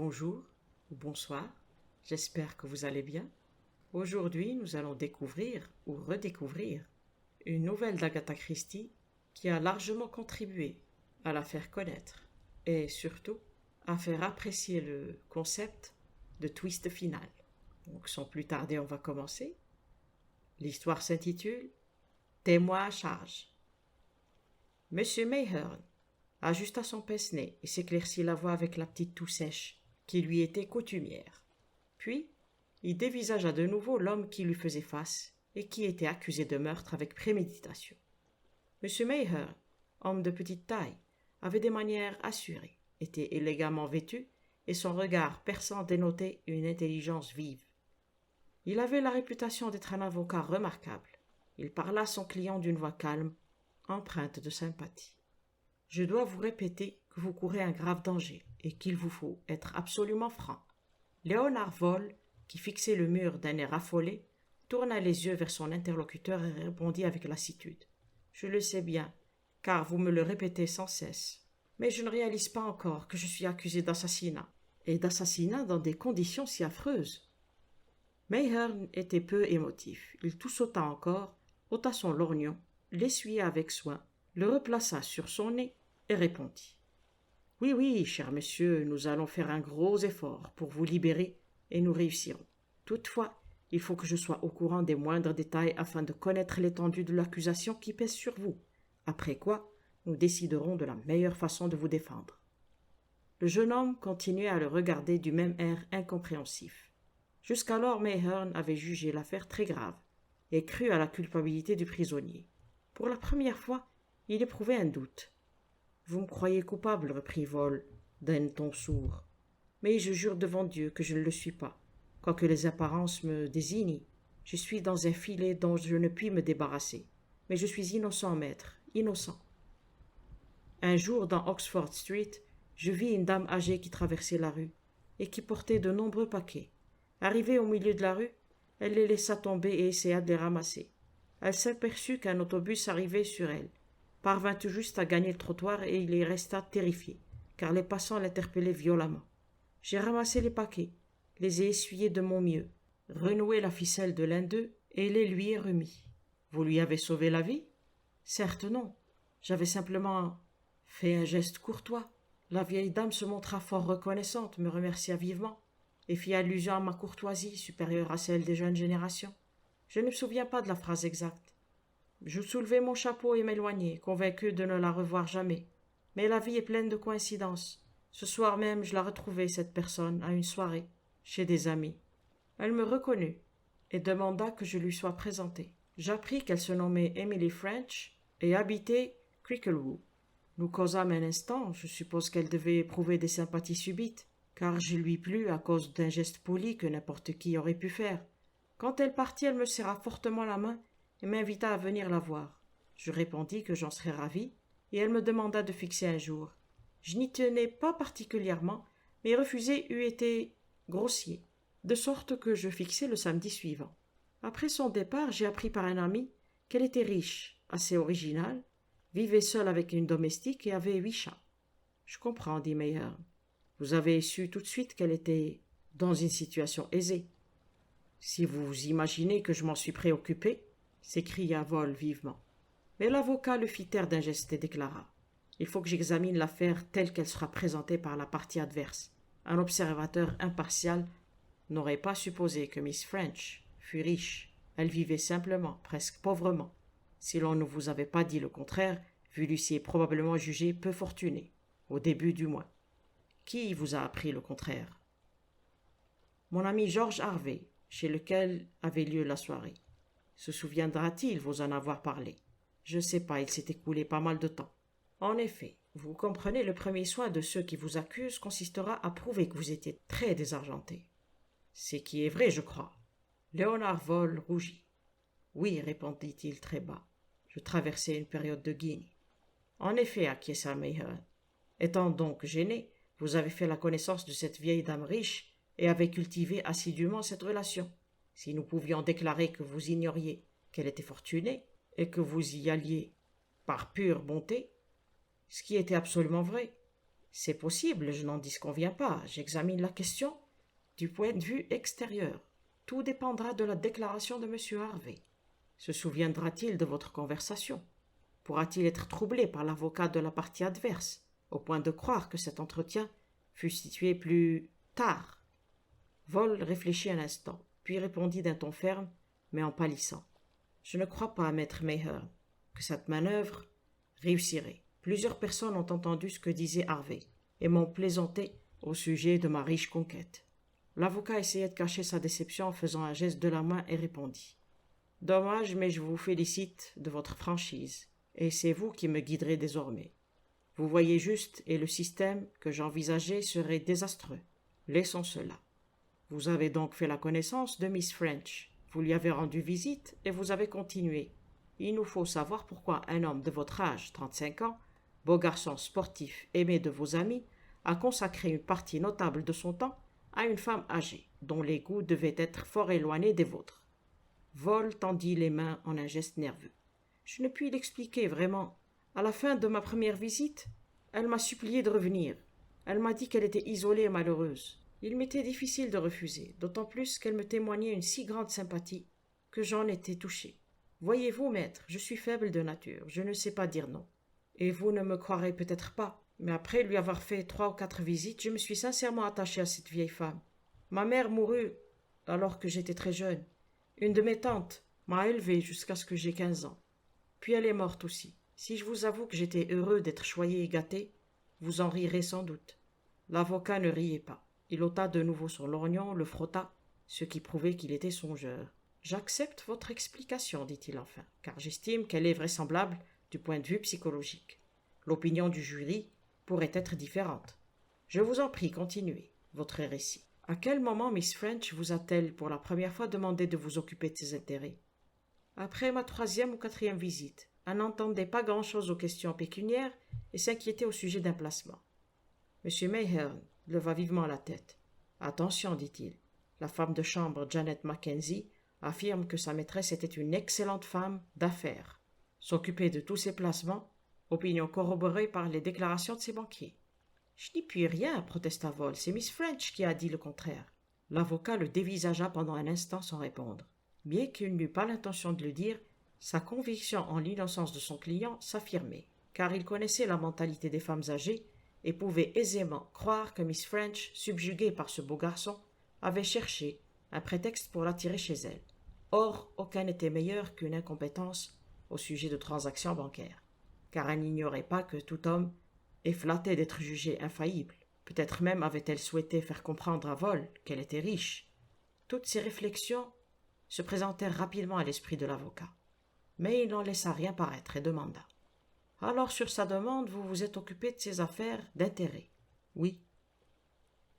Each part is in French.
Bonjour ou bonsoir, j'espère que vous allez bien. Aujourd'hui, nous allons découvrir ou redécouvrir une nouvelle d'Agatha Christie qui a largement contribué à la faire connaître et surtout à faire apprécier le concept de twist final. Donc sans plus tarder, on va commencer. L'histoire s'intitule Témoin à charge. Monsieur Mayhearn ajusta son pince-nez et s'éclaircit la voix avec la petite toux sèche qui lui était coutumière. Puis, il dévisagea de nouveau l'homme qui lui faisait face et qui était accusé de meurtre avec préméditation. Monsieur Mayhearn, homme de petite taille, avait des manières assurées, était élégamment vêtu et son regard perçant dénotait une intelligence vive. Il avait la réputation d'être un avocat remarquable. Il parla à son client d'une voix calme, empreinte de sympathie. « Je dois vous répéter que vous courez un grave danger et qu'il vous faut être absolument franc. » Léonard Vol, qui fixait le mur d'un air affolé, tourna les yeux vers son interlocuteur et répondit avec lassitude. « Je le sais bien, car vous me le répétez sans cesse. Mais je ne réalise pas encore que je suis accusé d'assassinat, et d'assassinat dans des conditions si affreuses. » Mayhearn était peu émotif. Il toussota encore, ôta son lorgnon, l'essuya avec soin, le replaça sur son nez et répondit. « Oui, oui, cher monsieur, nous allons faire un gros effort pour vous libérer et nous réussirons. Toutefois, il faut que je sois au courant des moindres détails afin de connaître l'étendue de l'accusation qui pèse sur vous, après quoi nous déciderons de la meilleure façon de vous défendre. » Le jeune homme continuait à le regarder du même air incompréhensif. Jusqu'alors, Mayhearn avait jugé l'affaire très grave et cru à la culpabilité du prisonnier. Pour la première fois, il éprouvait un doute. « Vous me croyez coupable, reprit Vol, d'un ton sourd. Mais je jure devant Dieu que je ne le suis pas. Quoique les apparences me désignent, je suis dans un filet dont je ne puis me débarrasser. Mais je suis innocent, maître, innocent. » Un jour, dans Oxford Street, je vis une dame âgée qui traversait la rue et qui portait de nombreux paquets. Arrivée au milieu de la rue, elle les laissa tomber et essaya de les ramasser. Elle s'aperçut qu'un autobus arrivait sur elle, parvint tout juste à gagner le trottoir et il y resta terrifié, car les passants l'interpellaient violemment. J'ai ramassé les paquets, les ai essuyés de mon mieux, renoué la ficelle de l'un d'eux et les lui ai remis. Vous lui avez sauvé la vie? Certes non, j'avais simplement fait un geste courtois. La vieille dame se montra fort reconnaissante, me remercia vivement et fit allusion à ma courtoisie supérieure à celle des jeunes générations. Je ne me souviens pas de la phrase exacte. Je soulevai mon chapeau et m'éloignai, convaincu de ne la revoir jamais. Mais la vie est pleine de coïncidences. Ce soir même, je la retrouvai, cette personne, à une soirée, chez des amis. Elle me reconnut et demanda que je lui sois présenté. J'appris qu'elle se nommait Emily French et habitait Cricklewood. Nous causâmes un instant, je suppose qu'elle devait éprouver des sympathies subites, car je lui plus à cause d'un geste poli que n'importe qui aurait pu faire. Quand elle partit, elle me serra fortement la main et m'invita à venir la voir. Je répondis que j'en serais ravi, et elle me demanda de fixer un jour. Je n'y tenais pas particulièrement, mais refuser eût été grossier, de sorte que je fixai le samedi suivant. Après son départ, j'ai appris par un ami qu'elle était riche, assez originale, vivait seule avec une domestique et avait 8 chats. Je comprends, dit Mayhearn. Vous avez su tout de suite qu'elle était dans une situation aisée. Si vous imaginez que je m'en suis préoccupé, s'écria Vol vivement. Mais l'avocat le fit taire d'un geste et déclara. Il faut que j'examine l'affaire telle qu'elle sera présentée par la partie adverse. Un observateur impartial n'aurait pas supposé que Miss French fût riche. Elle vivait simplement, presque pauvrement. Si l'on ne vous avait pas dit le contraire, vous l'eussiez probablement jugée peu fortunée, au début du mois. Qui vous a appris le contraire? Mon ami George Harvey, chez lequel avait lieu la soirée. Se souviendra-t-il vous en avoir parlé? Je ne sais pas, il s'est écoulé pas mal de temps. En effet, vous comprenez, le premier soin de ceux qui vous accusent consistera à prouver que vous étiez très désargenté. Ce qui est vrai, je crois. Léonard Vol rougit. Oui, répondit-il très bas. Je traversais une période de guigne. En effet, acquiesça Mayhearn. Étant donc gêné, vous avez fait la connaissance de cette vieille dame riche et avez cultivé assidûment cette relation. Si nous pouvions déclarer que vous ignoriez qu'elle était fortunée et que vous y alliez par pure bonté, ce qui était absolument vrai, C'est possible, je n'en disconviens pas. J'examine la question du point de vue extérieur. Tout dépendra de la déclaration de M. Harvey. Se souviendra-t-il de votre conversation? Pourra-t-il être troublé par l'avocat de la partie adverse, au point de croire que cet entretien fut situé plus tard? Vol réfléchit un instant, puis répondit d'un ton ferme, mais en pâlissant. Je ne crois pas, maître Mayhew, que cette manœuvre réussirait. Plusieurs personnes ont entendu ce que disait Harvey et m'ont plaisanté au sujet de ma riche conquête. L'avocat essayait de cacher sa déception en faisant un geste de la main et répondit. Dommage, mais je vous félicite de votre franchise, et c'est vous qui me guiderez désormais. Vous voyez juste, et le système que j'envisageais serait désastreux. Laissons cela. Vous avez donc fait la connaissance de Miss French. Vous lui avez rendu visite et vous avez continué. Il nous faut savoir pourquoi un homme de votre âge, 35 ans, beau garçon sportif aimé de vos amis, a consacré une partie notable de son temps à une femme âgée, dont les goûts devaient être fort éloignés des vôtres. Vol tendit les mains en un geste nerveux. Je ne puis l'expliquer vraiment. À la fin de ma première visite, elle m'a supplié de revenir. Elle m'a dit qu'elle était isolée et malheureuse. Il m'était difficile de refuser, d'autant plus qu'elle me témoignait une si grande sympathie que j'en étais touché. Voyez-vous, maître, je suis faible de nature, je ne sais pas dire non. Et vous ne me croirez peut-être pas, mais après lui avoir fait 3 ou 4 visites, je me suis sincèrement attaché à cette vieille femme. Ma mère mourut alors que j'étais très jeune. Une de mes tantes m'a élevée jusqu'à ce que j'aie 15 ans. Puis elle est morte aussi. Si je vous avoue que j'étais heureux d'être choyé et gâté, vous en rirez sans doute. L'avocat ne riait pas. Il ôta de nouveau son lorgnon, le frotta, ce qui prouvait qu'il était songeur. « J'accepte votre explication, dit-il enfin, car j'estime qu'elle est vraisemblable du point de vue psychologique. L'opinion du jury pourrait être différente. Je vous en prie, continuez votre récit. À quel moment Miss French vous a-t-elle pour la première fois demandé de vous occuper de ses intérêts? Après ma 3e ou 4e visite, elle n'entendait pas grand-chose aux questions pécuniaires et s'inquiétait au sujet d'un placement. M. Mayhew leva vivement la tête. « Attention, dit-il, la femme de chambre Janet Mackenzie affirme que sa maîtresse était une excellente femme d'affaires. S'occuper de tous ses placements, opinion corroborée par les déclarations de ses banquiers. »« Je n'y puis rien, protesta Vol, c'est Miss French qui a dit le contraire. » L'avocat le dévisagea pendant un instant sans répondre. Bien qu'il n'eût pas l'intention de le dire, sa conviction en l'innocence de son client s'affirmait, car il connaissait la mentalité des femmes âgées et pouvait aisément croire que Miss French, subjuguée par ce beau garçon, avait cherché un prétexte pour l'attirer chez elle. Or, aucun n'était meilleur qu'une incompétence au sujet de transactions bancaires, car elle n'ignorait pas que tout homme est flatté d'être jugé infaillible. Peut-être même avait-elle souhaité faire comprendre à Vol qu'elle était riche. Toutes ces réflexions se présentèrent rapidement à l'esprit de l'avocat. Mais il n'en laissa rien paraître et demanda. « Alors, sur sa demande, vous vous êtes occupé de ses affaires d'intérêt? »« Oui. »«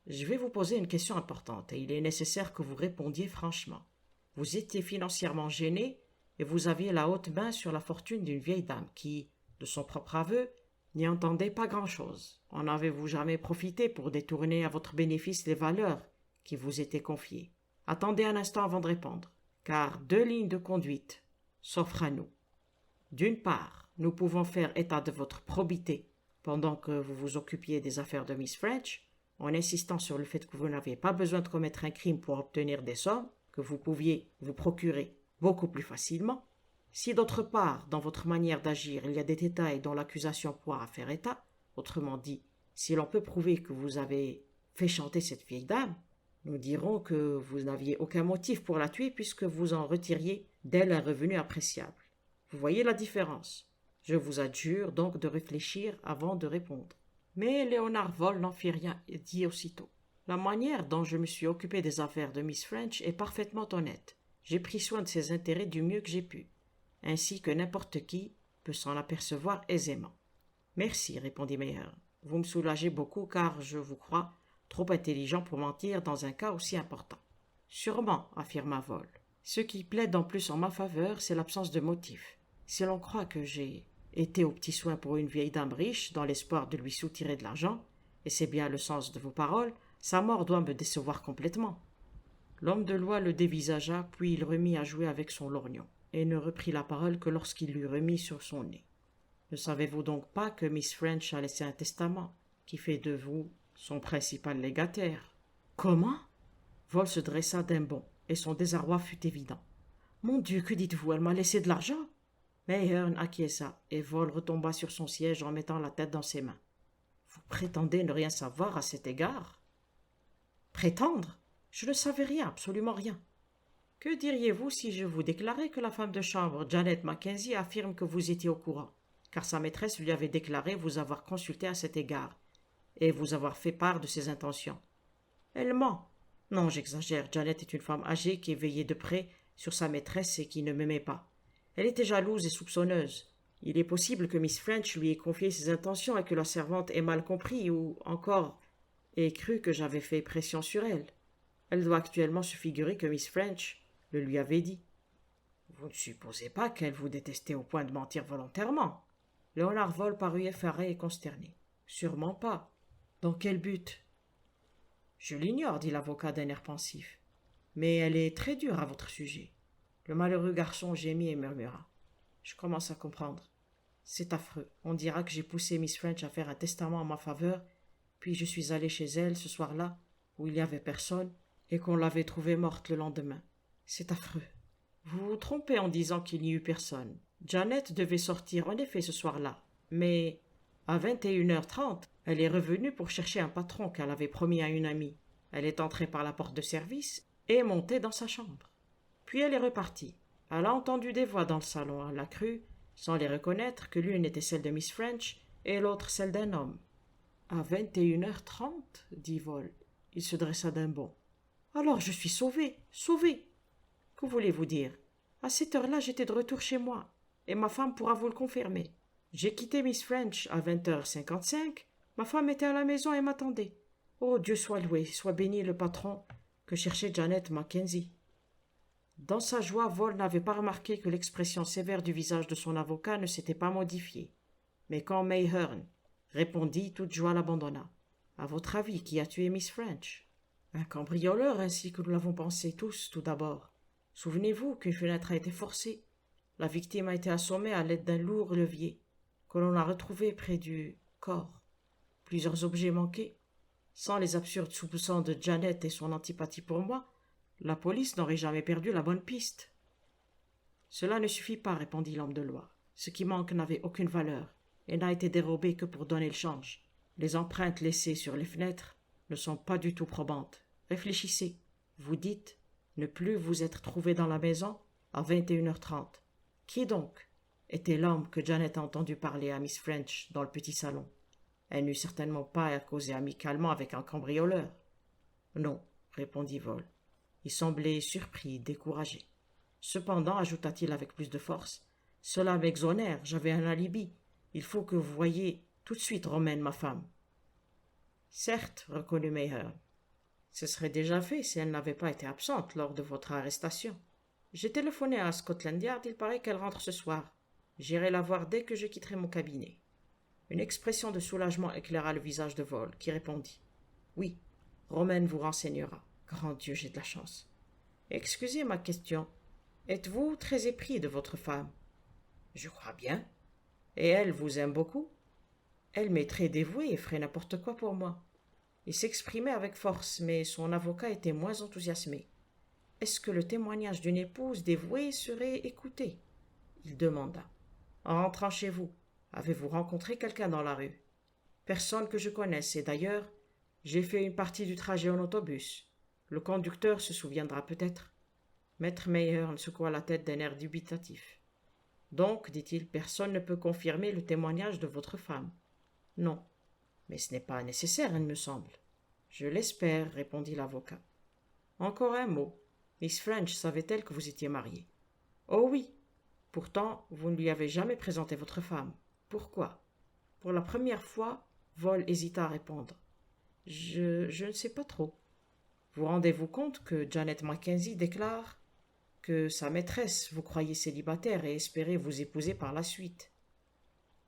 Je vais vous poser une question importante et il est nécessaire que vous répondiez franchement. Vous étiez financièrement gêné et vous aviez la haute main sur la fortune d'une vieille dame qui, de son propre aveu, n'y entendait pas grand-chose. En avez-vous jamais profité pour détourner à votre bénéfice les valeurs qui vous étaient confiées? Attendez un instant avant de répondre, car 2 lignes de conduite s'offrent à nous. D'une part, nous pouvons faire état de votre probité pendant que vous vous occupiez des affaires de Miss French, en insistant sur le fait que vous n'aviez pas besoin de commettre un crime pour obtenir des sommes que vous pouviez vous procurer beaucoup plus facilement. Si d'autre part, dans votre manière d'agir, il y a des détails dont l'accusation pourra faire état, autrement dit, si l'on peut prouver que vous avez fait chanter cette vieille dame, nous dirons que vous n'aviez aucun motif pour la tuer puisque vous en retiriez d'elle un revenu appréciable. Vous voyez la différence. Je vous adjure donc de réfléchir avant de répondre. Mais Léonard Vol n'en fit rien et dit aussitôt. La manière dont je me suis occupé des affaires de Miss French est parfaitement honnête. J'ai pris soin de ses intérêts du mieux que j'ai pu, ainsi que n'importe qui peut s'en apercevoir aisément. Merci, répondit Mayhew. Vous me soulagez beaucoup car je vous crois trop intelligent pour mentir dans un cas aussi important. Sûrement, affirma Vol. Ce qui plaide en plus en ma faveur, c'est l'absence de motif. Si l'on croit que j'ai été aux petits soins pour une vieille dame riche, dans l'espoir de lui soutirer de l'argent, et c'est bien le sens de vos paroles, sa mort doit me décevoir complètement. L'homme de loi le dévisagea, puis il remit à jouer avec son lorgnon, et ne reprit la parole que lorsqu'il l'eut remis sur son nez. Ne savez-vous donc pas que Miss French a laissé un testament? qui fait de vous son principal légataire. Comment? Vol se dressa d'un bond, et son désarroi fut évident. Mon Dieu, que dites-vous? Elle m'a laissé de l'argent? Mayhearn acquiesça, et Vol retomba sur son siège en mettant la tête dans ses mains. Vous prétendez ne rien savoir à cet égard? Prétendre? Je ne savais rien, absolument rien. Que diriez-vous si je vous déclarais que la femme de chambre, Janet Mackenzie, affirme que vous étiez au courant, car sa maîtresse lui avait déclaré vous avoir consulté à cet égard, et vous avoir fait part de ses intentions. Elle ment. Non, j'exagère, Janet est une femme âgée qui veillait de près sur sa maîtresse et qui ne m'aimait pas. Elle était jalouse et soupçonneuse. Il est possible que Miss French lui ait confié ses intentions et que la servante ait mal compris ou, encore, ait cru que j'avais fait pression sur elle. Elle doit actuellement se figurer que Miss French le lui avait dit. Vous ne supposez pas qu'elle vous détestait au point de mentir volontairement? Léonard Vol parut effaré et consterné. Sûrement pas. Dans quel but? Je l'ignore, dit l'avocat d'un air pensif. Mais elle est très dure à votre sujet. Le malheureux garçon gémit et murmura. Je commence à comprendre. C'est affreux. On dira que j'ai poussé Miss French à faire un testament en ma faveur, puis je suis allé chez elle ce soir-là, où il n'y avait personne, et qu'on l'avait trouvée morte le lendemain. C'est affreux. Vous vous trompez en disant qu'il n'y eut personne. Janet devait sortir en effet ce soir-là, mais à 21h30, elle est revenue pour chercher un patron qu'elle avait promis à une amie. Elle est entrée par la porte de service et est montée dans sa chambre. Puis elle est repartie. Elle a entendu des voix dans le salon. Elle a cru, sans les reconnaître, que l'une était celle de Miss French et l'autre celle d'un homme. À 21h30, dit Vol. Il se dressa d'un bond. Alors je suis sauvé, sauvé. Que voulez-vous dire? À cette heure-là, j'étais de retour chez moi, et ma femme pourra vous le confirmer. J'ai quitté Miss French à 20h55. Ma femme était à la maison et m'attendait. Oh, Dieu soit loué, soit béni le patron que cherchait Janet Mackenzie. Dans sa joie, Vol n'avait pas remarqué que l'expression sévère du visage de son avocat ne s'était pas modifiée. Mais quand Mayhearn répondit, toute joie l'abandonna. À votre avis, qui a tué Miss French? Un cambrioleur, ainsi que nous l'avons pensé tous, tout d'abord. Souvenez-vous qu'une fenêtre a été forcée. La victime a été assommée à l'aide d'un lourd levier, que l'on a retrouvé près du corps. Plusieurs objets manquaient. Sans les absurdes soupçons de Janet et son antipathie pour moi, la police n'aurait jamais perdu la bonne piste. Cela ne suffit pas, répondit l'homme de loi. Ce qui manque n'avait aucune valeur et n'a été dérobé que pour donner le change. Les empreintes laissées sur les fenêtres ne sont pas du tout probantes. Réfléchissez. Vous dites ne plus vous être trouvé dans la maison à 21h30. Qui donc était l'homme que Janet a entendu parler à Miss French dans le petit salon? Elle n'eut certainement pas à causer amicalement avec un cambrioleur. Non, répondit Vol. Il semblait surpris, découragé. Cependant, ajouta-t-il avec plus de force, cela m'exonère, j'avais un alibi. Il faut que vous voyiez tout de suite Romaine, ma femme. Certes, reconnut Mayhearn. Ce serait déjà fait si elle n'avait pas été absente lors de votre arrestation. J'ai téléphoné à Scotland Yard, il paraît qu'elle rentre ce soir. J'irai la voir dès que je quitterai mon cabinet. Une expression de soulagement éclaira le visage de Vol, qui répondit. Oui, Romaine vous renseignera. Grand Dieu, j'ai de la chance. Excusez ma question. Êtes-vous très épris de votre femme? Je crois bien. Et elle vous aime beaucoup? Elle m'est très dévouée et ferait n'importe quoi pour moi. Il s'exprimait avec force, mais son avocat était moins enthousiasmé. Est-ce que le témoignage d'une épouse dévouée serait écouté? Il demanda. En rentrant chez vous, avez-vous rencontré quelqu'un dans la rue? Personne que je connaisse, et d'ailleurs, j'ai fait une partie du trajet en autobus. Le conducteur se souviendra peut-être. Maître Mayhearn secoua la tête d'un air dubitatif. Donc, dit-il, personne ne peut confirmer le témoignage de votre femme. Non, mais ce n'est pas nécessaire, il me semble. Je l'espère, répondit l'avocat. Encore un mot. Miss French savait-elle que vous étiez marié? Oh oui. Pourtant, vous ne lui avez jamais présenté votre femme. Pourquoi? Pour la première fois, Vol hésita à répondre. Je ne sais pas trop. Vous rendez-vous compte que Janet Mackenzie déclare que sa maîtresse vous croyait célibataire et espérait vous épouser par la suite?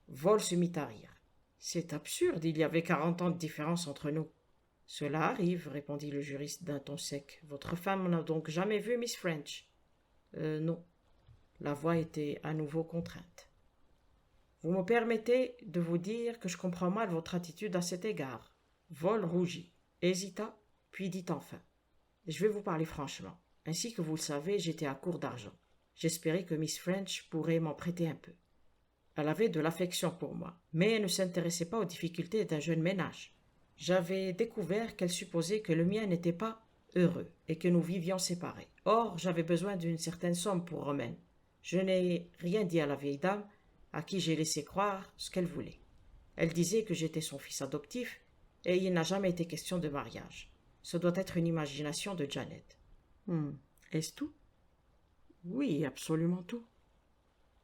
Vol se mit à rire. C'est absurde, il y avait 40 ans de différence entre nous. Cela arrive, répondit le juriste d'un ton sec. Votre femme n'a donc jamais vu Miss French? Non. La voix était à nouveau contrainte. Vous me permettez de vous dire que je comprends mal votre attitude à cet égard. Vol rougit, hésita, puis dit enfin. Je vais vous parler franchement. Ainsi que vous le savez, j'étais à court d'argent. J'espérais que Miss French pourrait m'en prêter un peu. Elle avait de l'affection pour moi, mais elle ne s'intéressait pas aux difficultés d'un jeune ménage. J'avais découvert qu'elle supposait que le mien n'était pas heureux et que nous vivions séparés. Or, j'avais besoin d'une certaine somme pour Romaine. Je n'ai rien dit à la vieille dame, à qui j'ai laissé croire ce qu'elle voulait. Elle disait que j'étais son fils adoptif, et il n'a jamais été question de mariage. Ce doit être une imagination de Janet. Est-ce tout? Oui, absolument tout.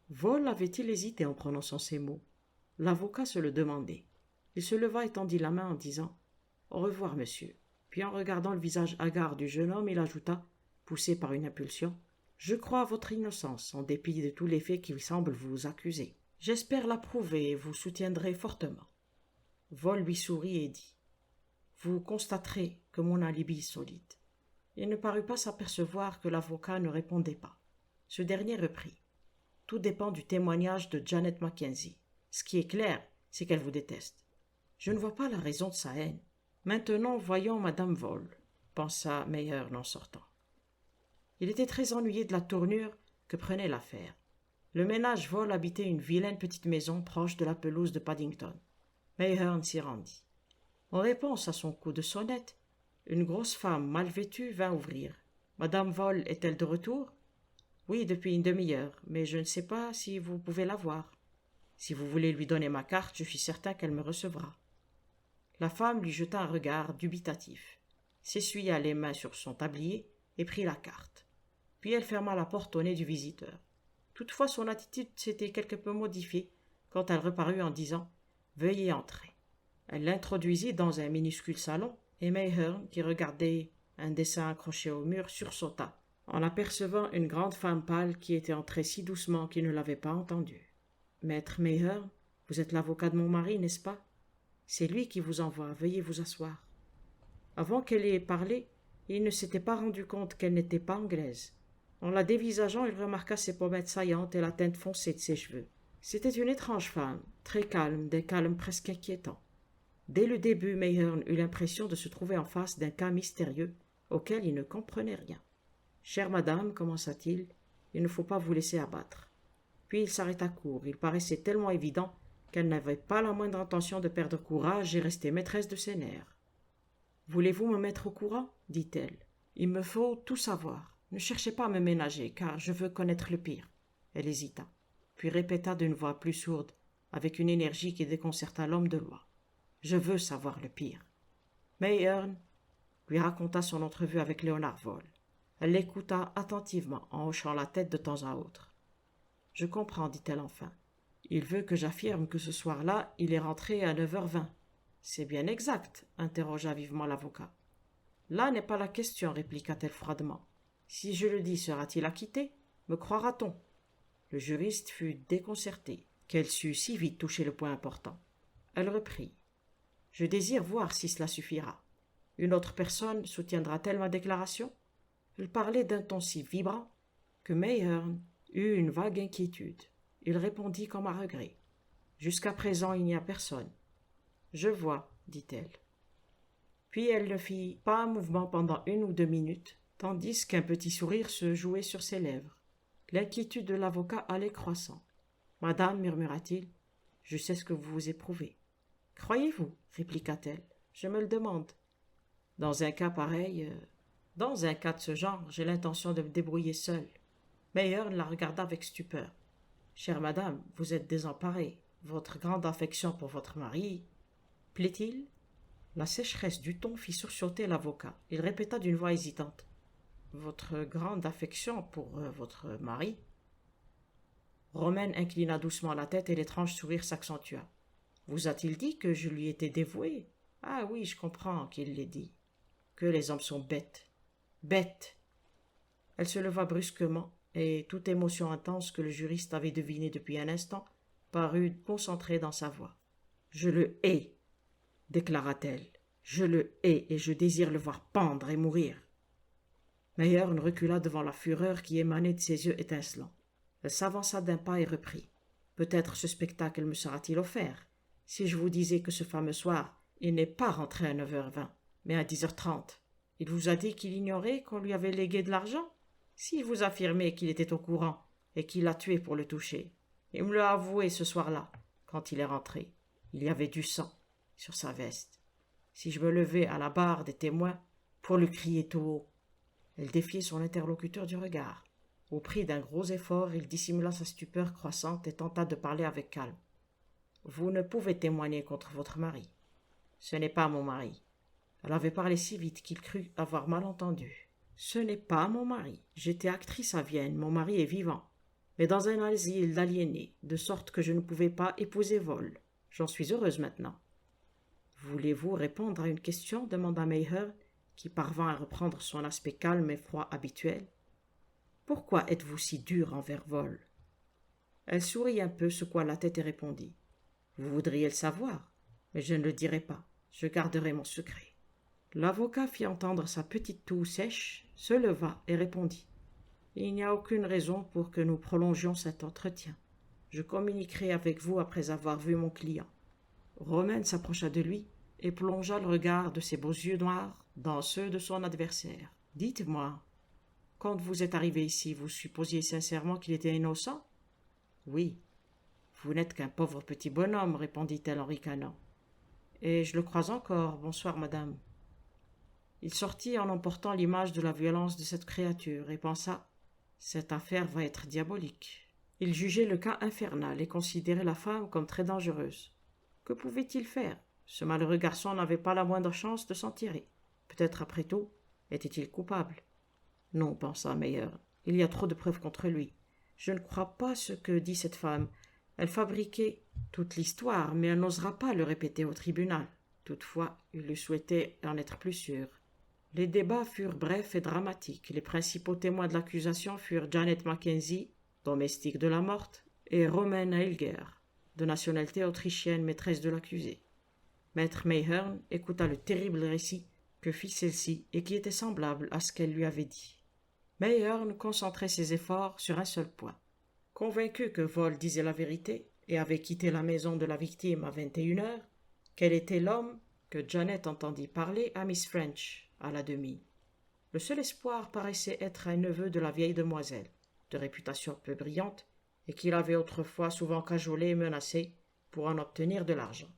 Vol avait-il hésité en prononçant ces mots? L'avocat se le demandait. Il se leva et tendit la main en disant « Au revoir, monsieur ». Puis en regardant le visage hagard du jeune homme, il ajouta, poussé par une impulsion « Je crois à votre innocence, en dépit de tous les faits qui semblent vous accuser. J'espère l'approuver et vous soutiendrai fortement. » Vol lui sourit et dit « Vous constaterez que mon alibi est solide. » Il ne parut pas s'apercevoir que l'avocat ne répondait pas. Ce dernier reprit. Tout dépend du témoignage de Janet Mackenzie. Ce qui est clair, c'est qu'elle vous déteste. Je ne vois pas la raison de sa haine. Maintenant, voyons Madame Vol, pensa Mayhearn en sortant. Il était très ennuyé de la tournure que prenait l'affaire. Le ménage Vol habitait une vilaine petite maison proche de la pelouse de Paddington. Mayhearn s'y rendit. En réponse à son coup de sonnette, une grosse femme mal vêtue vint ouvrir. Madame Vol est-elle de retour? Oui, depuis une demi-heure, mais je ne sais pas si vous pouvez la voir. Si vous voulez lui donner ma carte, je suis certain qu'elle me recevra. La femme lui jeta un regard dubitatif, s'essuya les mains sur son tablier et prit la carte. Puis elle ferma la porte au nez du visiteur. Toutefois, son attitude s'était quelque peu modifiée quand elle reparut en disant « Veuillez entrer ». Elle l'introduisit dans un minuscule salon et Mayhearn, qui regardait un dessin accroché au mur, sursauta en apercevant une grande femme pâle qui était entrée si doucement qu'il ne l'avait pas entendue. « Maître Mayhearn, vous êtes l'avocat de mon mari, n'est-ce pas? C'est lui qui vous envoie, veuillez vous asseoir. » Avant qu'elle ait parlé, il ne s'était pas rendu compte qu'elle n'était pas anglaise. En la dévisageant, il remarqua ses pommettes saillantes et la teinte foncée de ses cheveux. C'était une étrange femme, très calme, d'un calme presque inquiétant. Dès le début, Mayhearn eut l'impression de se trouver en face d'un cas mystérieux auquel il ne comprenait rien. « Chère madame, commença-t-il, il ne faut pas vous laisser abattre. » Puis il s'arrêta court. Il paraissait tellement évident qu'elle n'avait pas la moindre intention de perdre courage et rester maîtresse de ses nerfs. « Voulez-vous me mettre au courant ?» dit-elle. « Il me faut tout savoir. Ne cherchez pas à me ménager, car je veux connaître le pire. » Elle hésita, puis répéta d'une voix plus sourde, avec une énergie qui déconcerta l'homme de loi. « Je veux savoir le pire. » Mayhearn lui raconta son entrevue avec Léonard Vol. Elle l'écouta attentivement, en hochant la tête de temps à autre. « Je comprends, dit-elle enfin. Il veut que j'affirme que ce soir-là, il est rentré à 9h20. C'est bien exact, interrogea vivement l'avocat. Là n'est pas la question, répliqua-t-elle froidement. Si je le dis, sera-t-il acquitté? Me croira-t-on? Le juriste fut déconcerté, qu'elle sût si vite toucher le point important. Elle reprit. Je désire voir si cela suffira. Une autre personne soutiendra-t-elle ma déclaration? Elle parlait d'un ton si vibrant que Mayhearn eut une vague inquiétude. Il répondit comme à regret. Jusqu'à présent, il n'y a personne. Je vois, dit-elle. Puis elle ne fit pas un mouvement pendant 1 ou 2 minutes, tandis qu'un petit sourire se jouait sur ses lèvres. L'inquiétude de l'avocat allait croissant. Madame, murmura-t-il, je sais ce que vous éprouvez. Croyez-vous, répliqua-t-elle. Je me le demande. Dans un cas pareil, dans un cas de ce genre, j'ai l'intention de me débrouiller seule. Mayhearn la regarda avec stupeur. Chère madame, vous êtes désemparée. Votre grande affection pour votre mari. Plaît-il? La sécheresse du ton fit sursauter l'avocat. Il répéta d'une voix hésitante. Votre grande affection pour votre mari? Romaine inclina doucement la tête et l'étrange sourire s'accentua. Vous a-t-il dit que je lui étais dévouée? Ah oui, je comprends qu'il l'ait dit. Que les hommes sont bêtes. Bêtes! Elle se leva brusquement, et toute émotion intense que le juriste avait devinée depuis un instant parut concentrée dans sa voix. « Je le hais !» déclara-t-elle. « Je le hais et je désire le voir pendre et mourir. » Mayhearn recula devant la fureur qui émanait de ses yeux étincelants. Elle s'avança d'un pas et reprit. Peut-être ce spectacle me sera-t-il offert si je vous disais que ce fameux soir, il n'est pas rentré à 9h20, mais à 10h30. Il vous a dit qu'il ignorait qu'on lui avait légué de l'argent? S'il vous affirmait qu'il était au courant et qu'il l'a tué pour le toucher, il me l'a avoué ce soir-là, quand il est rentré. Il y avait du sang sur sa veste. Si je me levais à la barre des témoins pour lui crier tout haut, elle défiait son interlocuteur du regard. Au prix d'un gros effort, il dissimula sa stupeur croissante et tenta de parler avec calme. Vous ne pouvez témoigner contre votre mari. Ce n'est pas mon mari. Elle avait parlé si vite qu'il crut avoir mal entendu. Ce n'est pas mon mari. J'étais actrice à Vienne, mon mari est vivant, mais dans un asile d'aliénés, de sorte que je ne pouvais pas épouser Vol. J'en suis heureuse maintenant. Voulez-vous répondre à une question demanda Mayher, qui parvint à reprendre son aspect calme et froid habituel. Pourquoi êtes-vous si dur envers Vol? Elle sourit un peu, secoua la tête et répondit. Vous voudriez le savoir, mais je ne le dirai pas. Je garderai mon secret. L'avocat fit entendre sa petite toux sèche, se leva et répondit. Il n'y a aucune raison pour que nous prolongions cet entretien. Je communiquerai avec vous après avoir vu mon client. Romaine s'approcha de lui et plongea le regard de ses beaux yeux noirs dans ceux de son adversaire. Dites-moi, quand vous êtes arrivé ici, vous supposiez sincèrement qu'il était innocent? Oui. Vous n'êtes qu'un pauvre petit bonhomme, répondit-elle en ricanant. Et je le crois encore. Bonsoir, madame. Il sortit en emportant l'image de la violence de cette créature et pensa « Cette affaire va être diabolique ». Il jugeait le cas infernal et considérait la femme comme très dangereuse. Que pouvait-il faire? Ce malheureux garçon n'avait pas la moindre chance de s'en tirer. Peut-être, après tout, était-il coupable? Non, pensa Meyer, il y a trop de preuves contre lui. Je ne crois pas ce que dit cette femme. Elle fabriquait toute l'histoire, mais elle n'osera pas le répéter au tribunal. Toutefois, il lui souhaitait en être plus sûr. Les débats furent brefs et dramatiques. Les principaux témoins de l'accusation furent Janet Mackenzie, domestique de la morte, et Romaine Heilger, de nationalité autrichienne, maîtresse de l'accusé. Maître Mayhern écouta le terrible récit que fit celle-ci et qui était semblable à ce qu'elle lui avait dit. Mayhern concentrait ses efforts sur un seul point. Convaincu que Vol disait la vérité et avait quitté la maison de la victime à 21h, quel était l'homme que Janet entendit parler à Miss French à la demi. Le seul espoir paraissait être un neveu de la vieille demoiselle, de réputation peu brillante, et qu'il avait autrefois souvent cajolé et menacé pour en obtenir de l'argent.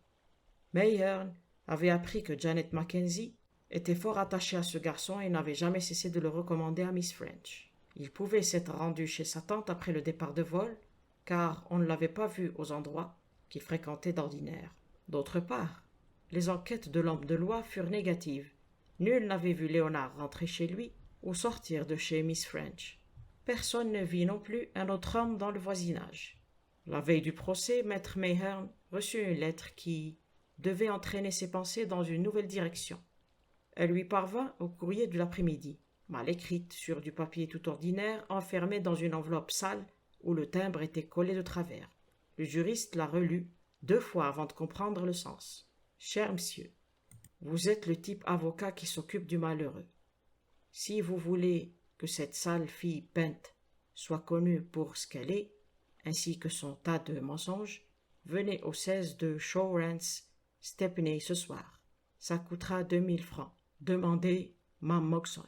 Mayhern avait appris que Janet Mackenzie était fort attachée à ce garçon et n'avait jamais cessé de le recommander à Miss French. Il pouvait s'être rendu chez sa tante après le départ de Vol, car on ne l'avait pas vu aux endroits qu'il fréquentait d'ordinaire. D'autre part, les enquêtes de l'homme de loi furent négatives. Nul n'avait vu Léonard rentrer chez lui ou sortir de chez Miss French. Personne ne vit non plus un autre homme dans le voisinage. La veille du procès, maître Mayhern reçut une lettre qui devait entraîner ses pensées dans une nouvelle direction. Elle lui parvint au courrier de l'après-midi, mal écrite sur du papier tout ordinaire, enfermée dans une enveloppe sale où le timbre était collé de travers. Le juriste la relut 2 fois avant de comprendre le sens. « Cher monsieur, vous êtes le type avocat qui s'occupe du malheureux. Si vous voulez que cette sale fille peinte soit connue pour ce qu'elle est, ainsi que son tas de mensonges, venez au 16 de Shorehams Stepney ce soir. Ça coûtera 2000 francs. Demandez Mam Moxon. »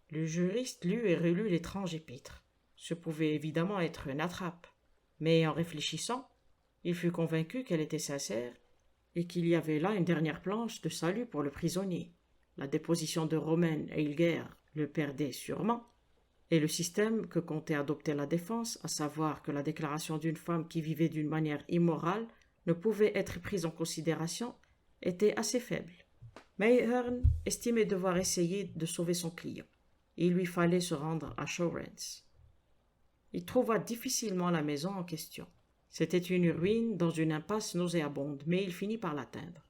Le juriste lut et relut l'étrange épître. Ce pouvait évidemment être une attrape, mais en réfléchissant, il fut convaincu qu'elle était sincère et qu'il y avait là une dernière planche de salut pour le prisonnier. La déposition de Romaine Heilger le perdait sûrement, et le système que comptait adopter la défense, à savoir que la déclaration d'une femme qui vivait d'une manière immorale ne pouvait être prise en considération, était assez faible. Mayhern estimait devoir essayer de sauver son client. Il lui fallait se rendre à Shorehams. Il trouva difficilement la maison en question. C'était une ruine dans une impasse nauséabonde, mais il finit par l'atteindre.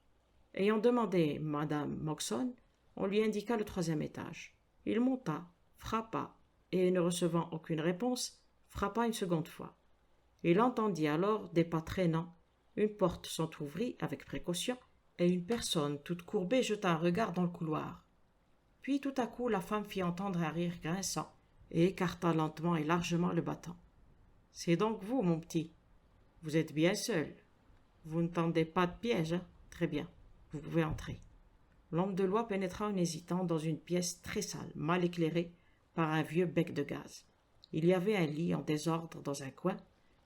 Ayant demandé Madame Moxon, on lui indiqua le 3e étage. Il monta, frappa, et ne recevant aucune réponse, frappa une seconde fois. Il entendit alors des pas traînants, une porte s'entr'ouvrit avec précaution, et une personne toute courbée jeta un regard dans le couloir. Puis tout à coup la femme fit entendre un rire grinçant, et écarta lentement et largement le battant. « C'est donc vous, mon petit » Vous êtes bien seul. Vous ne tendez pas de piège, hein? Très bien. Vous pouvez entrer. » L'homme de loi pénétra en hésitant dans une pièce très sale, mal éclairée par un vieux bec de gaz. Il y avait un lit en désordre dans un coin,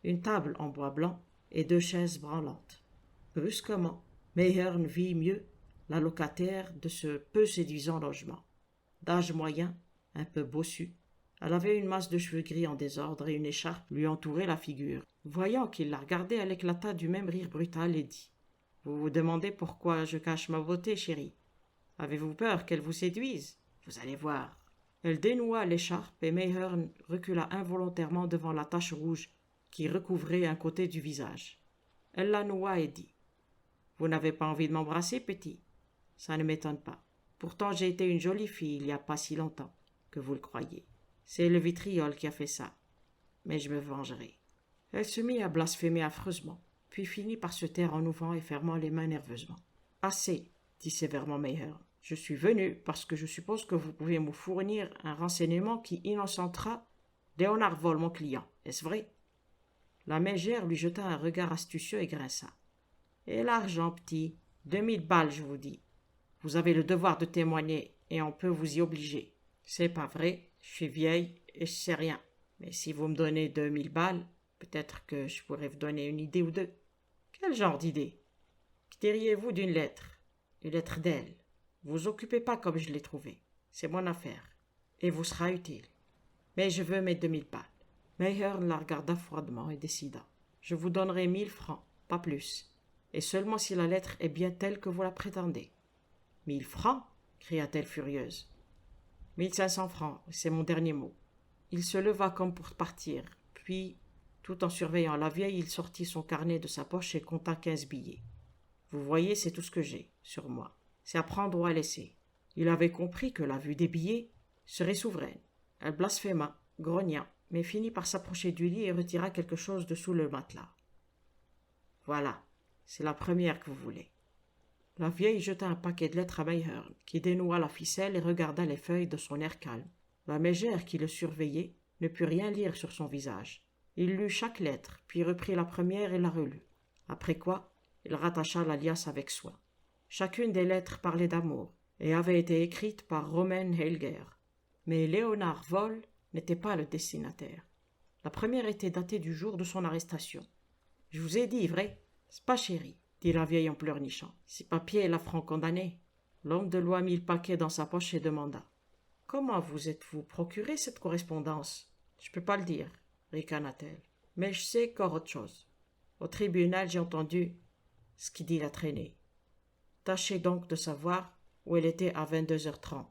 une table en bois blanc et 2 chaises branlantes. Brusquement, Mayhearn vit mieux la locataire de ce peu séduisant logement. D'âge moyen, un peu bossu, elle avait une masse de cheveux gris en désordre et une écharpe lui entourait la figure. Voyant qu'il la regardait, elle éclata du même rire brutal et dit « Vous vous demandez pourquoi je cache ma beauté, chérie? Avez-vous peur qu'elle vous séduise? Vous allez voir. » Elle dénoua l'écharpe et Mayhearn recula involontairement devant la tache rouge qui recouvrait un côté du visage. Elle la noua et dit « Vous n'avez pas envie de m'embrasser, petit? Ça ne m'étonne pas. Pourtant j'ai été une jolie fille il n'y a pas si longtemps que vous le croyez. C'est le vitriol qui a fait ça. Mais je me vengerai. » Elle se mit à blasphémer affreusement, puis finit par se taire en ouvrant et fermant les mains nerveusement. « Assez, » dit sévèrement Mayhearn. « Je suis venu parce que je suppose que vous pouvez me fournir un renseignement qui innocentera Léonard Vol, mon client. Est-ce vrai? » La mégère lui jeta un regard astucieux et grinça. « Et l'argent, petit? 2000 balles, je vous dis. Vous avez le devoir de témoigner et on peut vous y obliger. C'est pas vrai, je suis vieille et je sais rien. Mais si vous me donnez 2000 balles, peut-être que je pourrais vous donner une idée ou deux. » « Quel genre d'idée? Que diriez-vous d'une lettre? Une lettre d'elle. Vous occupez pas comme je l'ai trouvé. C'est mon affaire. Et vous sera utile. Mais je veux mes 2000 balles. » Mayhearn la regarda froidement et décida. « Je vous donnerai 1000 francs, pas plus. Et seulement si la lettre est bien telle que vous la prétendez. »« 1000 francs » cria-t-elle furieuse. « 1500 francs, c'est mon dernier mot. » Il se leva comme pour partir, puis, tout en surveillant la vieille, il sortit son carnet de sa poche et compta 15 billets. « Vous voyez, c'est tout ce que j'ai, sur moi. C'est à prendre ou à laisser. » Il avait compris que la vue des billets serait souveraine. Elle blasphéma, grogna, mais finit par s'approcher du lit et retira quelque chose de sous le matelas. « Voilà, c'est la première que vous voulez. » La vieille jeta un paquet de lettres à Mayhearn, qui dénoua la ficelle et regarda les feuilles de son air calme. La mégère qui le surveillait ne put rien lire sur son visage. Il lut chaque lettre, puis reprit la première et la relut. Après quoi, il rattacha la liasse avec soin. Chacune des lettres parlait d'amour et avait été écrite par Romain Heilger. Mais Léonard Vol n'était pas le destinataire. La première était datée du jour de son arrestation. « Je vous ai dit, vrai? C'est pas chéri, » dit la vieille en pleurnichant. « Ces papiers la feront condamner. » L'homme de loi mit le paquet dans sa poche et demanda. « Comment vous êtes-vous procuré cette correspondance? »« Je peux pas le dire, » ricana-t-elle. « Mais je sais encore autre chose. Au tribunal, j'ai entendu ce qui dit la traînée. Tâchez donc de savoir où elle était à 22h30,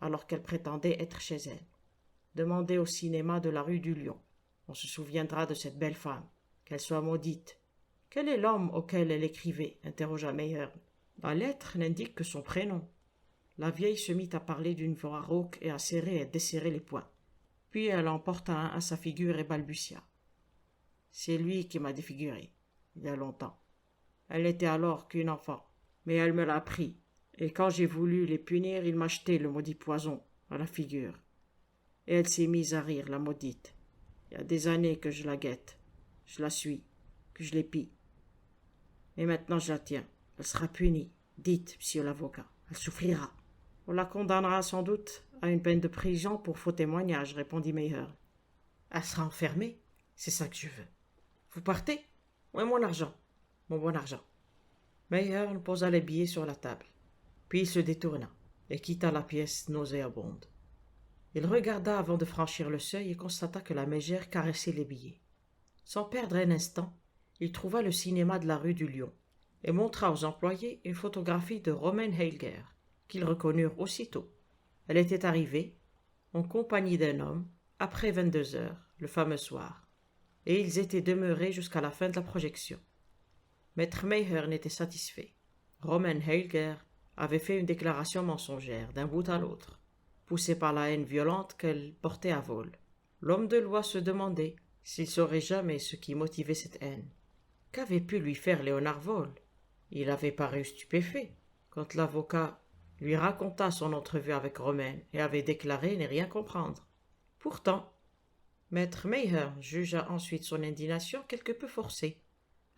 alors qu'elle prétendait être chez elle. Demandez au cinéma de la rue du Lion. On se souviendra de cette belle femme, qu'elle soit maudite. »« Quel est l'homme auquel elle écrivait » interrogea Mayhearn. « La lettre n'indique que son prénom. » La vieille se mit à parler d'une voix rauque et à serrer et desserrer les poings. Puis elle en porta un à sa figure et balbutia. « C'est lui qui m'a défiguré, il y a longtemps. Elle n'était alors qu'une enfant, mais elle me l'a pris, et quand j'ai voulu les punir, il m'a jeté le maudit poison à la figure. Et elle s'est mise à rire, la maudite. Il y a des années que je la guette, je la suis, que je l'épie. Mais maintenant je la tiens, elle sera punie. Dites, monsieur l'avocat, elle souffrira. » « On la condamnera sans doute à une peine de prison pour faux témoignage, » répondit Mayhearn. « Elle sera enfermée, c'est ça que je veux. Vous partez? Où est mon argent? Mon bon argent. » Mayhearn posa les billets sur la table, puis il se détourna et quitta la pièce nauséabonde. Il regarda avant de franchir le seuil et constata que la mégère caressait les billets. Sans perdre un instant, il trouva le cinéma de la rue du Lion et montra aux employés une photographie de Romain Heilger, qu'ils reconnurent aussitôt. Elle était arrivée, en compagnie d'un homme, après 22h, le fameux soir, et ils étaient demeurés jusqu'à la fin de la projection. Maître Mayhearn était satisfait. Romain Heilger avait fait une déclaration mensongère d'un bout à l'autre, poussée par la haine violente qu'elle portait à Vol. L'homme de loi se demandait s'il saurait jamais ce qui motivait cette haine. Qu'avait pu lui faire Léonard Vol? Il avait paru stupéfait quand l'avocat lui raconta son entrevue avec Romain et avait déclaré ne rien comprendre. Pourtant, maître Mayhearn jugea ensuite son indignation quelque peu forcée.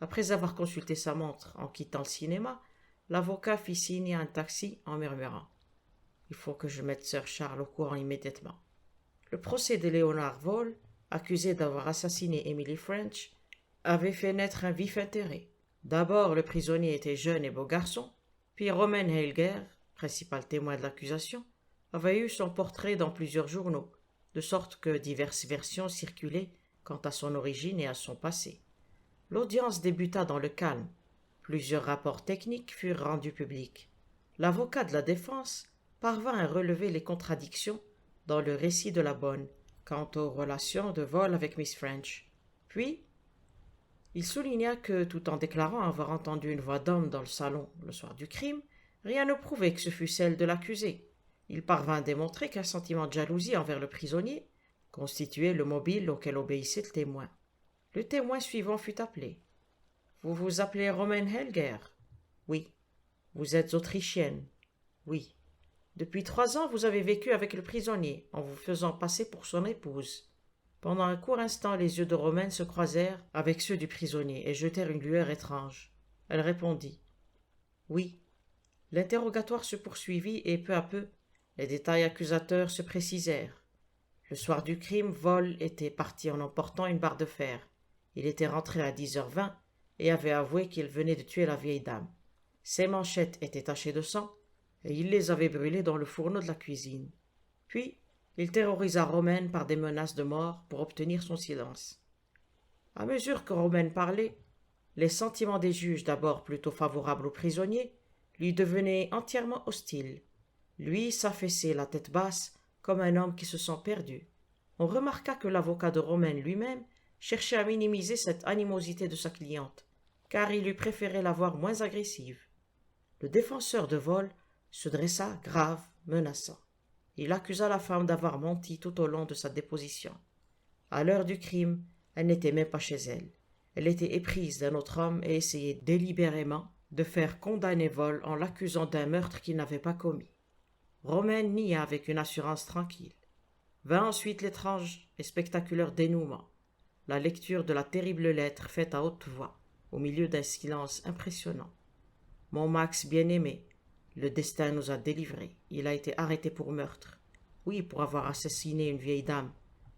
Après avoir consulté sa montre en quittant le cinéma, l'avocat fit signe à un taxi en murmurant: « Il faut que je mette Sir Charles au courant immédiatement. » Le procès de Leonard Vole, accusé d'avoir assassiné Emily French, avait fait naître un vif intérêt. D'abord, le prisonnier était jeune et beau garçon, puis Roman Helger, principal témoin de l'accusation, avait eu son portrait dans plusieurs journaux, de sorte que diverses versions circulaient quant à son origine et à son passé. L'audience débuta dans le calme. Plusieurs rapports techniques furent rendus publics. L'avocat de la défense parvint à relever les contradictions dans le récit de la bonne quant aux relations de Vole avec Miss French. Puis, il souligna que, tout en déclarant avoir entendu une voix d'homme dans le salon le soir du crime, rien ne prouvait que ce fût celle de l'accusé. Il parvint à démontrer qu'un sentiment de jalousie envers le prisonnier constituait le mobile auquel obéissait le témoin. Le témoin suivant fut appelé. « Vous vous appelez Roman Helger ?»« Oui. »« Vous êtes autrichienne ?»« Oui. »« Depuis 3 ans, vous avez vécu avec le prisonnier, en vous faisant passer pour son épouse. » Pendant un court instant, les yeux de Romaine se croisèrent avec ceux du prisonnier et jetèrent une lueur étrange. Elle répondit: « Oui. » L'interrogatoire se poursuivit et peu à peu, les détails accusateurs se précisèrent. Le soir du crime, Vole était parti en emportant une barre de fer. Il était rentré à 10h20 et avait avoué qu'il venait de tuer la vieille dame. Ses manchettes étaient tachées de sang et il les avait brûlées dans le fourneau de la cuisine. Puis, il terrorisa Romaine par des menaces de mort pour obtenir son silence. À mesure que Romaine parlait, les sentiments des juges, d'abord plutôt favorables au prisonnier, lui devenaient entièrement hostiles. Lui s'affaissait la tête basse comme un homme qui se sent perdu. On remarqua que l'avocat de Romaine lui-même cherchait à minimiser cette animosité de sa cliente, car il eût préféré la voir moins agressive. Le défenseur de Vole se dressa grave, menaçant. Il accusa la femme d'avoir menti tout au long de sa déposition. À l'heure du crime, elle n'était même pas chez elle. Elle était éprise d'un autre homme et essayait délibérément de faire condamner Vole en l'accusant d'un meurtre qu'il n'avait pas commis. Romaine nia avec une assurance tranquille. Vint ensuite l'étrange et spectaculaire dénouement, la lecture de la terrible lettre faite à haute voix, au milieu d'un silence impressionnant. « Mon Max bien-aimé, le destin nous a délivrés. Il a été arrêté pour meurtre. Oui, pour avoir assassiné une vieille dame.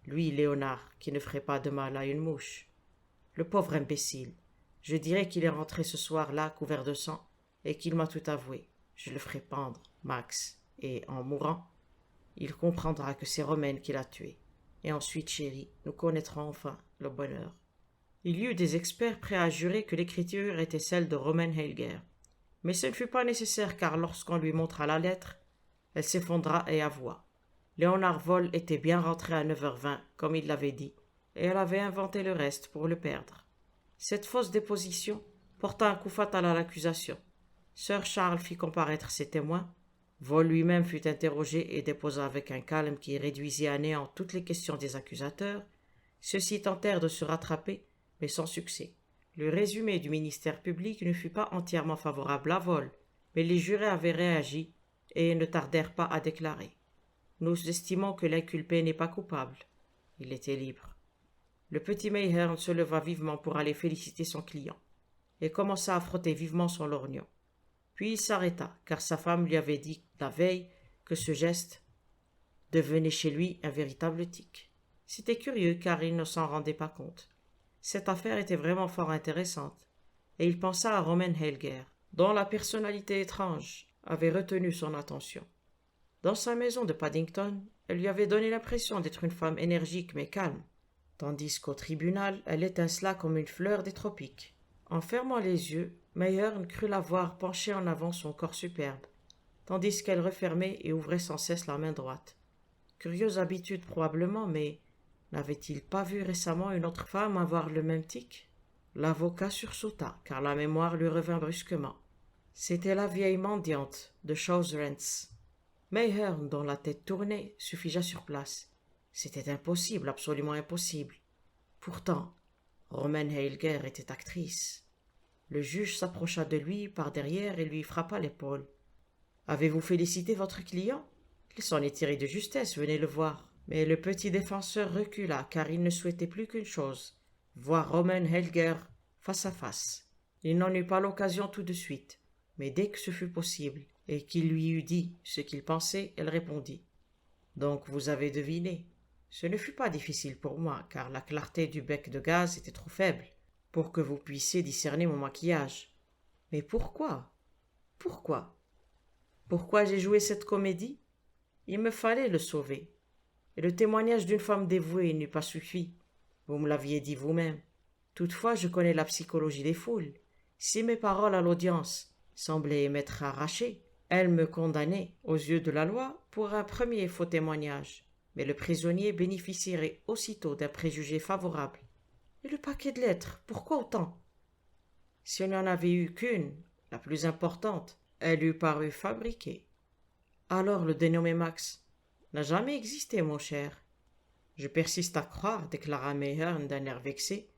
Lui, Léonard, qui ne ferait pas de mal à une mouche. Le pauvre imbécile. Je dirais qu'il est rentré ce soir-là couvert de sang et qu'il m'a tout avoué. Je le ferai pendre, Max, et en mourant, il comprendra que c'est Romaine qui l'a tué. Et ensuite, chérie, nous connaîtrons enfin le bonheur. » Il y eut des experts prêts à jurer que l'écriture était celle de Roman Helger. Mais ce ne fut pas nécessaire car lorsqu'on lui montra la lettre, elle s'effondra et avoua. Léonard Vole était bien rentré à 9h20, comme il l'avait dit, et elle avait inventé le reste pour le perdre. Cette fausse déposition porta un coup fatal à l'accusation. Sir Charles fit comparaître ses témoins. Vole lui-même fut interrogé et déposa avec un calme qui réduisit à néant toutes les questions des accusateurs. Ceux-ci tentèrent de se rattraper, mais sans succès. Le résumé du ministère public ne fut pas entièrement favorable à Vole, mais les jurés avaient réagi et ne tardèrent pas à déclarer: « Nous estimons que l'inculpé n'est pas coupable. » Il était libre. Le petit Mayherne se leva vivement pour aller féliciter son client et commença à frotter vivement son lorgnon. Puis il s'arrêta, car sa femme lui avait dit la veille que ce geste devenait chez lui un véritable tic. C'était curieux, car il ne s'en rendait pas compte. Cette affaire était vraiment fort intéressante, et il pensa à Roman Helger, dont la personnalité étrange avait retenu son attention. Dans sa maison de Paddington, elle lui avait donné l'impression d'être une femme énergique mais calme, tandis qu'au tribunal, elle étincela comme une fleur des tropiques. En fermant les yeux, Mayherne crut la voir pencher en avant son corps superbe, tandis qu'elle refermait et ouvrait sans cesse la main droite. Curieuse habitude probablement, mais n'avait-il pas vu récemment une autre femme avoir le même tic? L'avocat sursauta, car la mémoire lui revint brusquement. C'était la vieille mendiante de Shaw's-Rents. Mayherne, dont la tête tournait, se figea sur place. C'était impossible, absolument impossible. Pourtant, Roman Helger était actrice. Le juge s'approcha de lui par derrière et lui frappa l'épaule. « Avez-vous félicité votre client? Il s'en est tiré de justesse, venez le voir. » Mais le petit défenseur recula, car il ne souhaitait plus qu'une chose, voir Roman Helger face à face. Il n'en eut pas l'occasion tout de suite, mais dès que ce fut possible, et qu'il lui eut dit ce qu'il pensait, elle répondit. Donc vous avez deviné. Ce ne fut pas difficile pour moi, car la clarté du bec de gaz était trop faible pour que vous puissiez discerner mon maquillage. Mais pourquoi? Pourquoi? Pourquoi j'ai joué cette comédie? Il me fallait le sauver. Et le témoignage d'une femme dévouée n'eût pas suffi. Vous me l'aviez dit vous-même. Toutefois, je connais la psychologie des foules. Si mes paroles à l'audience semblaient m'être arrachées, elles me condamnaient aux yeux de la loi pour un premier faux témoignage. Mais le prisonnier bénéficierait aussitôt d'un préjugé favorable. Et le paquet de lettres, pourquoi autant? Si on n'en avait eu qu'une, la plus importante, elle eût paru fabriquée. Alors le dénommé Max n'a jamais existé, mon cher. Je persiste à croire, déclara Mayerne d'un air vexé,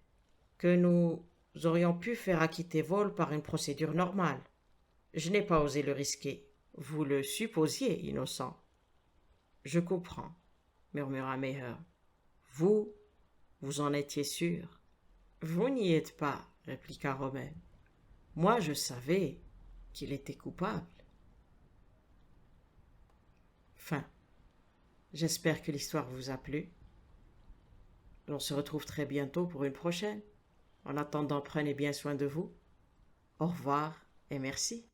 que nous aurions pu faire acquitter vol par une procédure normale. Je n'ai pas osé le risquer. Vous le supposiez innocent. Je comprends, murmura Mayerne. Vous, vous en étiez sûr. Vous n'y êtes pas, répliqua Romain. Moi, je savais qu'il était coupable. Fin. J'espère que l'histoire vous a plu. On se retrouve très bientôt pour une prochaine. En attendant, prenez bien soin de vous. Au revoir et merci.